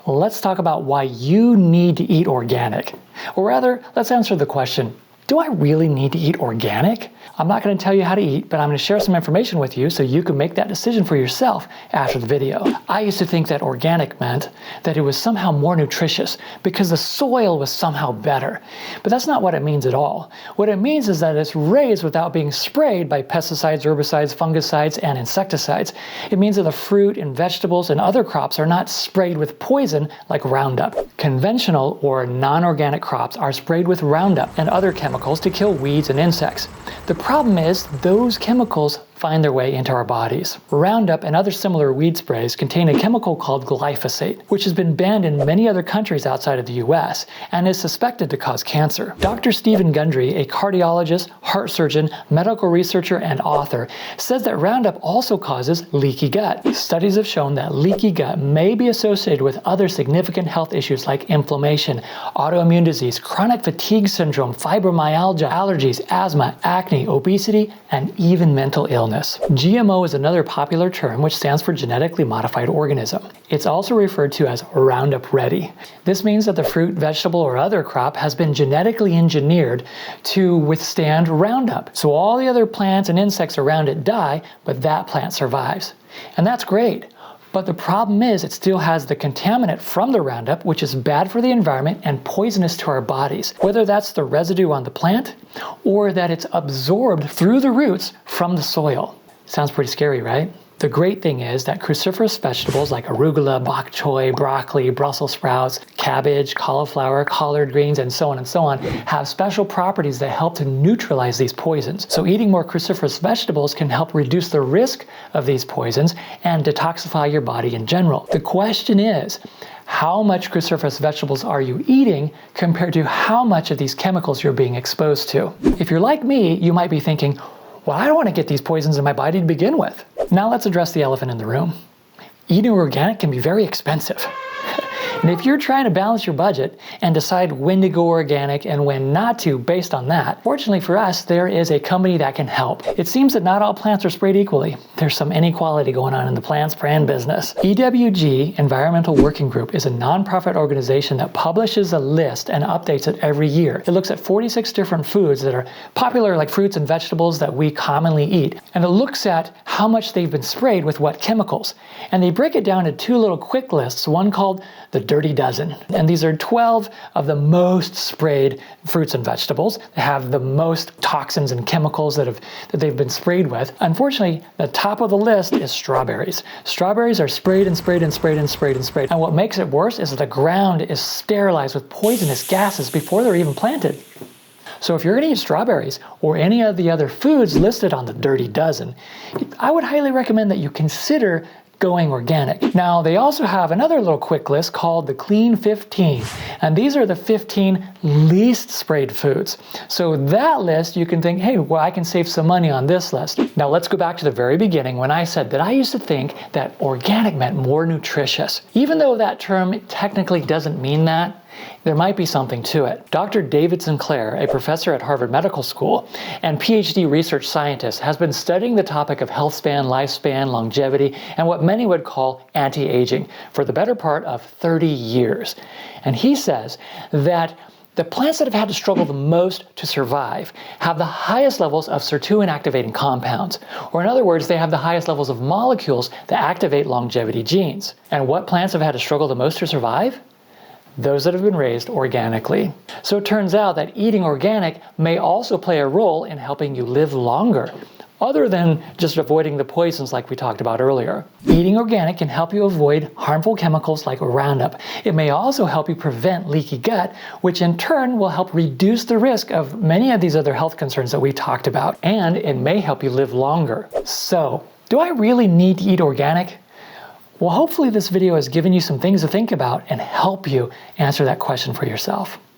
let's talk about why you need to eat organic. Or rather, let's answer the question, do I really need to eat organic? I'm not going to tell you how to eat, but I'm going to share some information with you so you can make that decision for yourself after the video. I used to think that organic meant that it was somehow more nutritious because the soil was somehow better. But that's not what it means at all. What it means is that it's raised without being sprayed by pesticides, herbicides, fungicides, and insecticides. It means that the fruit and vegetables and other crops are not sprayed with poison like Roundup. Conventional or non-organic crops are sprayed with Roundup and other chemicals to kill weeds and insects. The problem is those chemicals find their way into our bodies. Roundup and other similar weed sprays contain a chemical called glyphosate, which has been banned in many other countries outside of the US and is suspected to cause cancer. Dr. Stephen Gundry, a cardiologist, heart surgeon, medical researcher, and author, says that Roundup also causes leaky gut. Studies have shown that leaky gut may be associated with other significant health issues like inflammation, autoimmune disease, chronic fatigue syndrome, fibromyalgia, allergies, asthma, acne, obesity, and even mental illness. GMO is another popular term which stands for genetically modified organism. It's also referred to as Roundup Ready. This means that the fruit, vegetable, or other crop has been genetically engineered to withstand Roundup. So all the other plants and insects around it die, but that plant survives. And that's great. But the problem is it still has the contaminant from the Roundup, which is bad for the environment and poisonous to our bodies, whether that's the residue on the plant or that it's absorbed through the roots from the soil. Sounds pretty scary, right? The great thing is that cruciferous vegetables like arugula, bok choy, broccoli, Brussels sprouts, cabbage, cauliflower, collard greens, and so on have special properties that help to neutralize these poisons. So eating more cruciferous vegetables can help reduce the risk of these poisons and detoxify your body in general. The question is, how much cruciferous vegetables are you eating compared to how much of these chemicals you're being exposed to? If you're like me, you might be thinking, well, I don't want to get these poisons in my body to begin with. Now let's address the elephant in the room. Eating organic can be very expensive. And if you're trying to balance your budget and decide when to go organic and when not to based on that, fortunately for us, there is a company that can help. It seems that not all plants are sprayed equally. There's some inequality going on in the plant spraying business. EWG, Environmental Working Group, is a nonprofit organization that publishes a list and updates it every year. It looks at 46 different foods that are popular, like fruits and vegetables that we commonly eat. And it looks at how much they've been sprayed with what chemicals. And they break it down into two little quick lists, one called the Dirty Dozen. And these are 12 of the most sprayed fruits and vegetables. They have the most toxins and chemicals that they've been sprayed with. Unfortunately, the top of the list is strawberries. Strawberries are sprayed and sprayed and sprayed and sprayed and sprayed. And what makes it worse is that the ground is sterilized with poisonous gases before they're even planted. So if you're going to eat strawberries or any of the other foods listed on the Dirty Dozen, I would highly recommend that you consider going organic. Now, they also have another little quick list called the Clean 15, and these are the 15 least sprayed foods. So that list, you can think, hey, well, I can save some money on this list. Now, let's go back to the very beginning when I said that I used to think that organic meant more nutritious. Even though that term technically doesn't mean that, there might be something to it. Dr. David Sinclair, a professor at Harvard Medical School and PhD research scientist, has been studying the topic of health span, lifespan, longevity, and what many would call anti-aging for the better part of 30 years. And he says that the plants that have had to struggle the most to survive have the highest levels of sirtuin activating compounds, or in other words, they have the highest levels of molecules that activate longevity genes. And what plants have had to struggle the most to survive? Those that have been raised organically. So it turns out that eating organic may also play a role in helping you live longer, other than just avoiding the poisons like we talked about earlier. Eating organic can help you avoid harmful chemicals like Roundup. It may also help you prevent leaky gut, which in turn will help reduce the risk of many of these other health concerns that we talked about, and it may help you live longer. So, do I really need to eat organic? Well, hopefully this video has given you some things to think about and help you answer that question for yourself.